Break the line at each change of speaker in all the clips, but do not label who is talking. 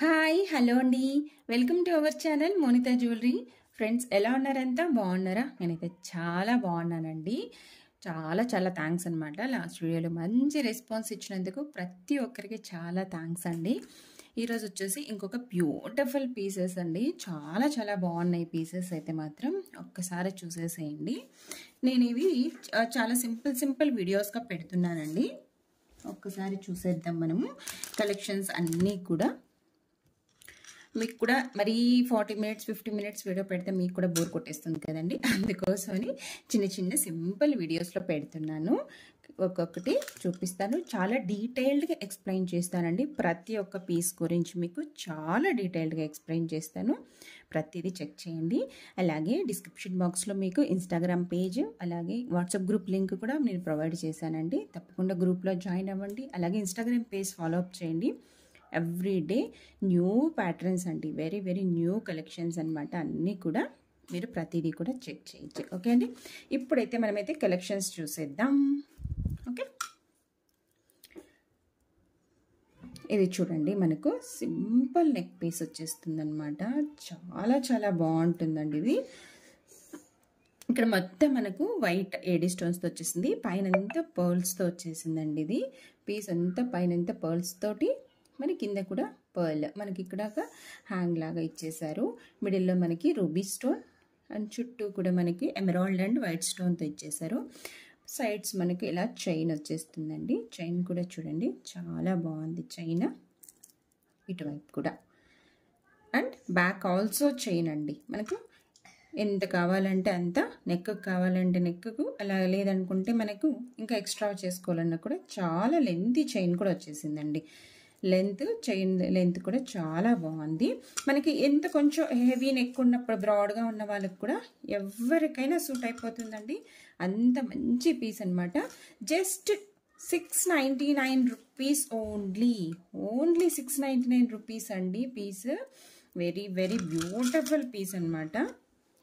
Hi hello అండి. Welcome to our channel Monitha jewellery. Friends ఎలా ఉన్నారంతా బాగున్నారా? నేనైతే చాలా బాగున్నానండి. చాలా చాలా థ్యాంక్స్ అనమాట. లాస్ట్ వీడియోలో మంచి రెస్పాన్స్ ఇచ్చినందుకు ప్రతి ఒక్కరికి చాలా థ్యాంక్స్ అండి. ఈరోజు వచ్చేసి ఇంకొక బ్యూటిఫుల్ పీసెస్ అండి. చాలా చాలా బాగున్నాయి పీసెస్ అయితే మాత్రం ఒక్కసారి చూసేసేయండి. నేను ఇవి చాలా సింపుల్ వీడియోస్గా పెడుతున్నానండి. ఒక్కసారి చూసేద్దాం మనము. కలెక్షన్స్ అన్నీ కూడా మీకు కూడా మరీ 40 మినిట్స్ 50 మినిట్స్ వీడియో పెడితే మీకు కూడా బోర్ కొట్టేస్తుంది కదండి. అందుకోసమని చిన్న సింపుల్ వీడియోస్లో పెడుతున్నాను. ఒక్కొక్కటి చూపిస్తాను. చాలా డీటెయిల్డ్గా ఎక్స్ప్లెయిన్ చేస్తానండి. ప్రతి ఒక్క పీస్ గురించి మీకు చాలా డీటెయిల్డ్గా ఎక్స్ప్లెయిన్ చేస్తాను. ప్రతిదీ చెక్ చేయండి. అలాగే డిస్క్రిప్షన్ బాక్స్లో మీకు ఇన్స్టాగ్రామ్ పేజ్ అలాగే వాట్సాప్ గ్రూప్ లింక్ కూడా నేను ప్రొవైడ్ చేశానండి. తప్పకుండా గ్రూప్లో జాయిన్ అవ్వండి. అలాగే ఇన్స్టాగ్రామ్ పేజ్ ఫాలో అప్ చేయండి. ఎవ్రీ డే న్యూ ప్యాటర్న్స్ అండి, వెరీ న్యూ కలెక్షన్స్ అనమాట. అన్నీ కూడా మీరు ప్రతిదీ కూడా చెక్ చేయొచ్చు. ఓకే అండి, ఇప్పుడైతే మనమైతే కలెక్షన్స్ చూసేద్దాం. ఓకే, ఇది చూడండి, మనకు సింపుల్ నెక్ పీస్ వచ్చేస్తుంది అనమాట. చాలా బాగుంటుందండి ఇది. ఇక్కడ మొత్తం మనకు వైట్ ఏడీ స్టోన్స్తో వచ్చేసింది. పైన అంతా పర్ల్స్తో వచ్చేసిందండి. ఇది పీస్ అంతా పైన అంతా పర్ల్స్ తోటి, మన కింద కూడా పర్ల్, మనకి ఇక్కడ ఒక హ్యాంగ్ లాగా ఇచ్చేసారు. మిడిల్లో మనకి రూబీ స్టోన్ అండ్ చుట్టూ కూడా మనకి ఎమరాల్డ్ అండ్ వైట్ స్టోన్తో ఇచ్చేసారు. సైడ్స్ మనకి ఇలా చైన్ వచ్చేస్తుందండి. చైన్ కూడా చూడండి చాలా బాగుంది. చైన్ ఇటువైపు కూడా అండ్ బ్యాక్ ఆల్సో చైన్ అండి. మనకు ఎంత కావాలంటే అంత, నెక్కు కావాలంటే నెక్కు, అలా లేదనుకుంటే మనకు ఇంకా ఎక్స్ట్రా చేసుకోవాలన్నా కూడా చాలా లెంతీ చైన్ కూడా వచ్చేసిందండి. చైన్ లెంత్ కూడా చాలా బాగుంది. మనకి ఎంత కొంచెం హెవీ నెక్ ఉన్నప్పుడు బ్రాడ్గా ఉన్న వాళ్ళకి కూడా ఎవరికైనా సూట్ అయిపోతుందండి. అంత మంచి పీస్ అనమాట. జస్ట్ 699 రూపీస్ ఓన్లీ 699 రూపీస్ అండి పీస్. వెరీ బ్యూటిఫుల్ పీస్ అనమాట.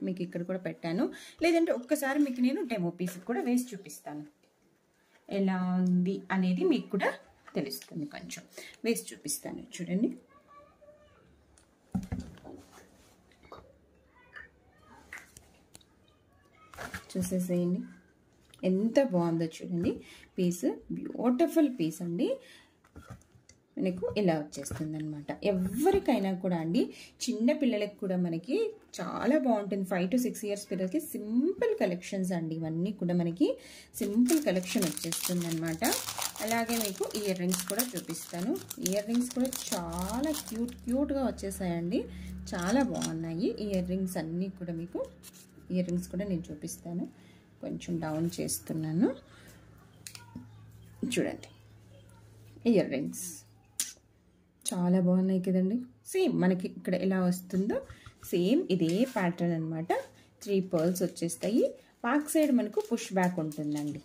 మీకు ఇక్కడ కూడా పెట్టాను. లేదంటే ఒక్కసారి మీకు నేను డెమో పీస్ కూడా వేసి చూపిస్తాను. ఎలా ఉంది అనేది మీకు కూడా తెలుస్తుంది. కొంచెం వేసి చూపిస్తాను చూడండి. చూసేసేయండి ఎంత బాగుందో చూడండి. పీస్ బ్యూటిఫుల్ పీస్ అండి. మనకు ఇలా వచ్చేస్తుంది అనమాట. ఎవరికైనా కూడా అండి, చిన్న పిల్లలకి కూడా మనకి చాలా బాగుంటుంది. 5 to 6 ఇయర్స్ పిల్లలకి సింపుల్ కలెక్షన్స్ అండి. ఇవన్నీ కూడా మనకి సింపుల్ కలెక్షన్ వచ్చేస్తుంది అనమాట. అలాగే మీకు ఇయర్ రింగ్స్ కూడా చూపిస్తాను. ఇయర్ రింగ్స్ కూడా చాలా క్యూట్గా వచ్చేసాయండి. చాలా బాగున్నాయి ఇయర్ రింగ్స్ అన్నీ కూడా. మీకు ఇయర్ రింగ్స్ కూడా నేను చూపిస్తాను. కొంచెం డౌన్ చేస్తున్నాను చూడండి. ఇయర్ రింగ్స్ చాలా బాగున్నాయి కదండి. సేమ్ మనకి ఇక్కడ ఎలా వస్తుందో సేమ్ ఇదే ప్యాటర్న్ అనమాట. 3 పర్ల్స్ వచ్చేస్తాయి. బ్యాక్ సైడ్ మనకు పుష్ బ్యాక్ ఉంటుందండి.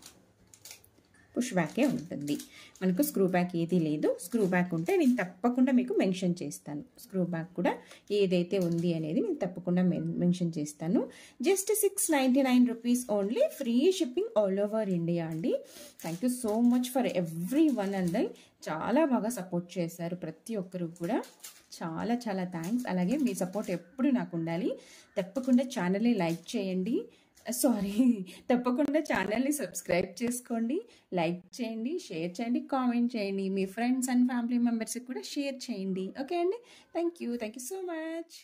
పుష్ బ్యాకే ఉంటుంది. మనకు స్క్రూ బ్యాక్ ఏది లేదు. స్క్రూ బ్యాక్ ఉంటే నేను తప్పకుండా మీకు మెన్షన్ చేస్తాను. స్క్రూ బ్యాక్ కూడా ఏదైతే ఉంది అనేది నేను తప్పకుండా మెన్షన్ చేస్తాను. Just 699 rupees only. Free shipping all over India అండి. Thank you so much for everyone అండి. చాలా బాగా సపోర్ట్ చేశారు ప్రతి ఒక్కరు కూడా. చాలా థ్యాంక్స్. అలాగే మీ సపోర్ట్ ఎప్పుడు నాకు ఉండాలి. తప్పకుండా ఛానల్ని లైక్ చేయండి. తప్పకుండా ఛానల్ని సబ్స్క్రైబ్ చేసుకోండి. లైక్ చేయండి, షేర్ చేయండి, కామెంట్ చేయండి. మీ ఫ్రెండ్స్ అండ్ ఫ్యామిలీ మెంబర్స్కి కూడా షేర్ చేయండి. ఓకే అండి, థ్యాంక్ యూ సో మచ్.